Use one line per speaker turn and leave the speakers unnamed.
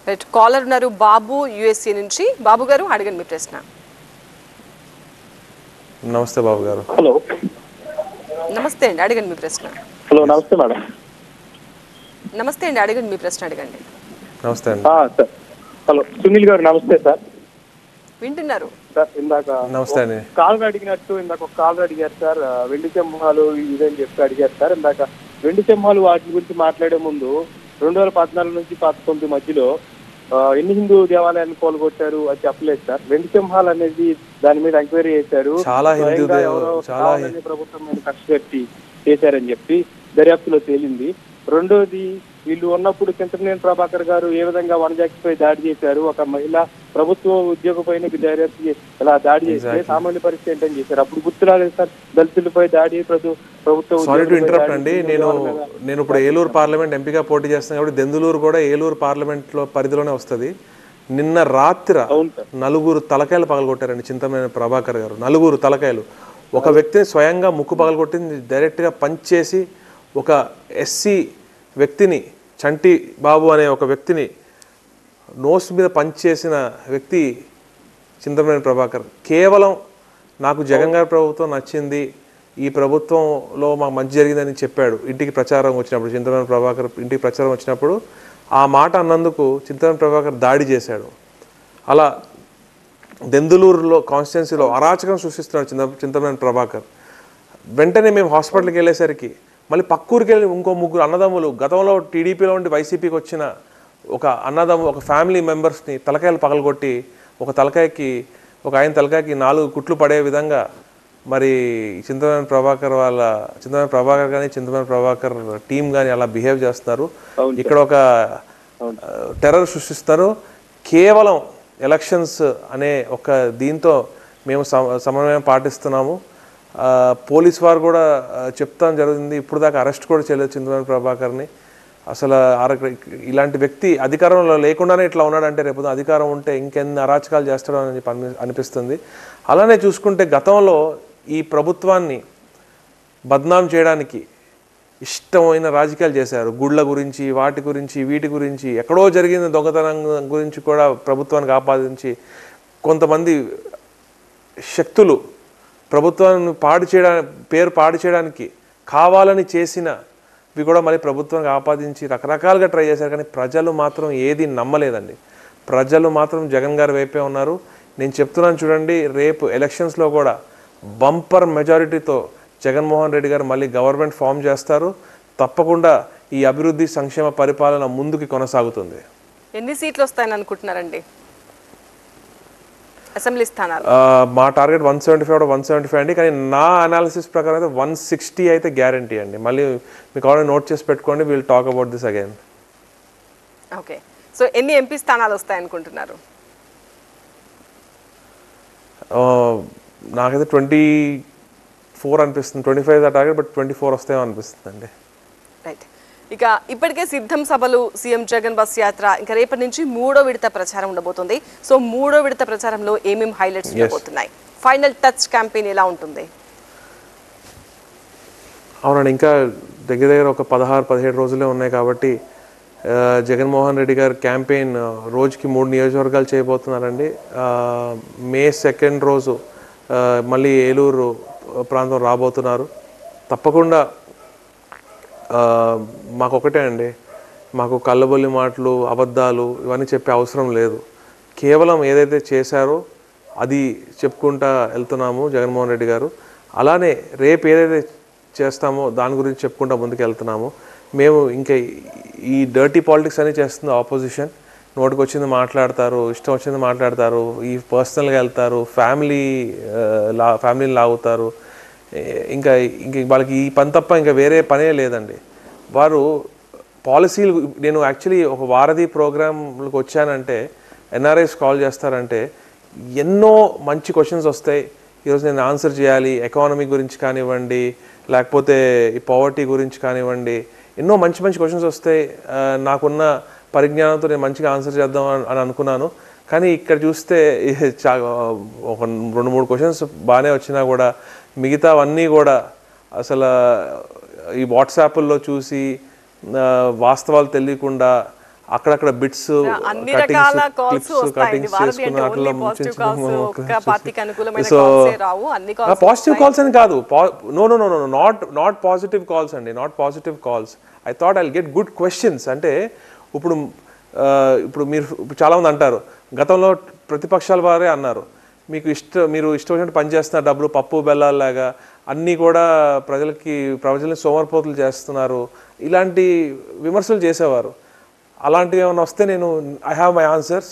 Right, caller ఉన్నారు బాబు USA నుంచి. బాబు గారు అడగండి మీ ప్రశ్న.
నమస్తే బాబు గారు.
హలో.
నమస్తే అండి, అడగండి మీ ప్రశ్న.
హలో, నమస్తే మేడం.
నమస్తే అండి, అడగండి మీ ప్రశ్న అడగండి.
నమస్తే అండి.
సార్, హలో సునీల్ గారు, నమస్తే సార్.
వింటున్నారు
సార్, ఇందాక
నమస్తే అండి.
కాలర్ అడిగినట్టు ఇందాక ఒక కాలర్ అడిగారు సార్, వెండి సింహాలు ఇదని చెప్పి అడిగారు సార్. ఇందాక వెండి సింహాలు వాటి గురించి మాట్లాడే ముందు 2014 నుంచి 2019 మధ్యలో ఎన్ని హిందూ దేవాలయాన్ని కోలుగొట్టారు అది చెప్పలేదు సార్. వెండి సింహాలు అనేది దాని మీద ఎంక్వైరీ చేశారు.
చాలా
ప్రభుత్వం మీద కక్ష కట్టి చేశారని చెప్పి దర్యాప్తులో తేలింది. రెండోది, వీళ్ళు ఉన్నప్పుడు చింతమనేని ప్రభాకర్ గారు ఏ విధంగా వనజాక్షిపై దాడి చేశారు, ఒక మహిళ ప్రభుత్వ ఉద్యోగపైన ఇలా దాడి చేస్తే సామాన్య పరిస్థితి ఏంటని చేశారు. అప్పుడు గుర్తు రాలేదు సార్, దళితులపై దాడి ప్రభుత్వ.
సారీ టు ఇంటరప్ట్ అండి, నేను ఇప్పుడు ఏలూరు పార్లమెంట్ ఎంపీగా పోటీ చేస్తాను కాబట్టి దెందులూరు కూడా ఏలూరు పార్లమెంట్ లో పరిధిలోనే వస్తుంది. నిన్న రాత్రి 4 తలకాయలు పగలగొట్టారండి చింతమనేని ప్రభాకర్ గారు. 4 తలకాయలు. ఒక వ్యక్తిని స్వయంగా ముక్కు పగలగొట్టింది డైరెక్ట్ గా పంచ్ చేసి, ఒక ఎస్సీ వ్యక్తిని చంటి బాబు అనే ఒక వ్యక్తిని నోస్ మీద పంచ్ చేసిన వ్యక్తి చింతమనేని ప్రభాకర్. కేవలం నాకు జగన్ గారి ప్రభుత్వం నచ్చింది, ఈ ప్రభుత్వంలో మాకు మంచి జరిగిందని చెప్పాడు ఇంటికి ప్రచారం వచ్చినప్పుడు. చింతమనేని ప్రభాకర్ ఇంటికి ప్రచారం వచ్చినప్పుడు ఆ మాట అన్నందుకు చింతమనేని ప్రభాకర్ దాడి చేశాడు. అలా దెందులూరులో కాన్స్టిట్యున్సీలో అరాచకం సృష్టిస్తున్నాడు చింతమనేని ప్రభాకర్. వెంటనే మేము హాస్పిటల్కి వెళ్ళేసరికి మళ్ళీ పక్కూరికి వెళ్ళి ఇంకో 3 అన్నదమ్ములు, గతంలో టీడీపీలో ఉండి వైసీపీకి వచ్చిన ఒక అన్నదమ్ము, ఒక ఫ్యామిలీ మెంబర్స్ని తలకాయలు పగలగొట్టి, ఒక ఆయన తలకాయకి 4 కుట్లు పడే విధంగా మరి చింతమనేని ప్రభాకర్ కానీ చింతమనేని ప్రభాకర్ టీం కానీ అలా బిహేవ్ చేస్తున్నారు. ఇక్కడ ఒక టెర్రర్ సృష్టిస్తారు. కేవలం ఎలక్షన్స్ అనే ఒక దీంతో మేము సమన్వయం పాటిస్తున్నాము. పోలీస్ వారు కూడా చెప్తాం జరుగుతుంది. ఇప్పుడు దాకా అరెస్ట్ కూడా చేయలేదు చింతమనేని ప్రభాకర్ని. అసలు ఇలాంటి వ్యక్తి అధికారంలో లేకుండానే ఇట్లా ఉన్నాడంటే రేపు అధికారం ఉంటే ఇంకెన్ని అరాచకాలు చేస్తాడో అని అనిపిస్తుంది. అలానే చూసుకుంటే గతంలో ఈ ప్రభుత్వాన్ని బద్నాం చేయడానికి ఇష్టమైన రాజకీయాలు చేశారు. గుళ్ళ గురించి, వీటి గురించి ఎక్కడో జరిగిన దొంగతనం గురించి కూడా ప్రభుత్వానికి ఆపాదించి కొంతమంది శక్తులు ప్రభుత్వాన్ని పేరు పాడు చేయడానికి కావాలని చేసినవి కూడా మళ్ళీ ప్రభుత్వానికి ఆపాదించి రకరకాలుగా ట్రై చేశారు. కానీ ప్రజలు మాత్రం ఏది నమ్మలేదండి. ప్రజలు మాత్రం జగన్ గారి వైపే ఉన్నారు. నేను చెప్తున్నాను చూడండి, రేపు ఎలక్షన్స్లో కూడా బంపర్ మెజారిటీతో జగన్మోహన్ రెడ్డి గారు మళ్ళీ గవర్నమెంట్ ఫామ్ చేస్తారు. తప్పకుండా ఈ అభివృద్ధి సంక్షేమ పరిపాలన ముందుకు కొనసాగుతుంది.
ఎన్ని సీట్లు వస్తాయని అనుకుంటున్నారండి అసెంబ్లీ స్థానాలు?
మా టార్గెట్ 175 అండి. కానీ నా అనాలిసిస్ ప్రకారం అయితే 160 అయితే గ్యారంటీ అండి. మళ్ళీ మీకు ఆల్రెడీ నోట్ చేసి పెట్టుకోండి. Will talk about this again.
Okay, so ఎన్ని ఎంపీ స్థానాలు వస్తాయనుకుంటున్నారు?
నాకైతే 24 అనిపిస్తుంది. 25 టార్గెట్, బట్ 24 వస్తాయో అనిపిస్తుంది అండి.
రైట్, ఇక ఇప్పటికే సిద్ధం సభలు, సీఎం జగన్ బస్ యాత్ర, ఇంకా రేపటి నుంచి 3వ విడత ప్రచారం ఉండబోతుంది. సో 3వ విడత ప్రచారంలో ఏమేమి హైలైట్స్ ఉండబోతున్నాయి? ఫైనల్ టచ్ క్యాంపెయిన్ ఎలా ఉంటుంది?
అవునండి, ఇంకా దగ్గర ఒక 16-17 రోజులే ఉన్నాయి కాబట్టి జగన్మోహన్ రెడ్డి గారు క్యాంపెయిన్ రోజుకి 3 నియోజకవర్గాలు చేయబోతున్నారండి. మే 2 రోజు మళ్ళీ ఏలూరు ప్రాంతం రాబోతున్నారు. తప్పకుండా మాకొకటే అండి, మాకు కళ్ళబొల్లి మాటలు, అబద్ధాలు ఇవన్నీ చెప్పే అవసరం లేదు. కేవలం ఏదైతే చేశారో అది చెప్పుకుంటా వెళ్తున్నాము జగన్మోహన్ రెడ్డి గారు. అలానే రేపు ఏదైతే చేస్తామో దాని గురించి చెప్పుకుంటా ముందుకు వెళ్తున్నాము. మేము ఇంకా ఈ డర్టీ పాలిటిక్స్ అని చేస్తుంది ఆపోజిషన్. నోటికి వచ్చింది మాట్లాడతారు, ఇష్టం వచ్చింది మాట్లాడతారు, ఈ పర్సనల్గా వెళ్తారు, ఫ్యామిలీని లాగుతారు. ఇంకా వాళ్ళకి ఈ పని తప్ప ఇంకా వేరే పనే లేదండి. వారు పాలసీలు, నేను యాక్చువల్లీ ఒక వారధి ప్రోగ్రాంకి వచ్చానంటే ఎన్ఆర్ఐస్ కాల్ చేస్తారంటే ఎన్నో మంచి క్వశ్చన్స్ వస్తాయి. ఈరోజు నేను ఆన్సర్ చేయాలి. ఎకానమీ గురించి కానివ్వండి, లేకపోతే ఈ పవర్టీ గురించి కానివ్వండి, ఎన్నో మంచి క్వశ్చన్స్ వస్తాయి. నాకున్న పరిజ్ఞానంతో నేను మంచిగా ఆన్సర్ చేద్దాం అని అనుకున్నాను. కానీ ఇక్కడ చూస్తే ఒక 2-3 క్వశ్చన్స్ బాగానే వచ్చినా కూడా మిగతావన్నీ కూడా అసలు ఈ వాట్సాప్ల్లో చూసి వాస్తవాలు తెలియకుండా అక్కడక్కడ బిట్స్
అన్ని రకాల కాల్స్ వస్తాయండి వారధి అంటే ఓన్లీ పాజిటివ్ కాల్స్ ఒక్క పార్టీకి అనుకూలమైన కాల్స్ రావు అన్ని కాల్స్
పాజిటివ్ కాల్స్ అని కాదు no no no no not positive calls అండి not positive calls I thought I'll get good questions అంటే ఇప్పుడు మీరు చాలామంది అంటారు గతంలో ప్రతిపక్షాల వారే అన్నారు మీరు ఇష్టం వచ్చినట్టు పనిచేస్తున్నారు డబ్బులు పప్పు బెల్లాల్లాగా అన్నీ కూడా ప్రజల్ని సోమరిపోతులు చేస్తున్నారు ఇలాంటి విమర్శలు చేసేవారు అలాంటివి ఏమైనా వస్తే నేను ఐ హ్యావ్ మై ఆన్సర్స్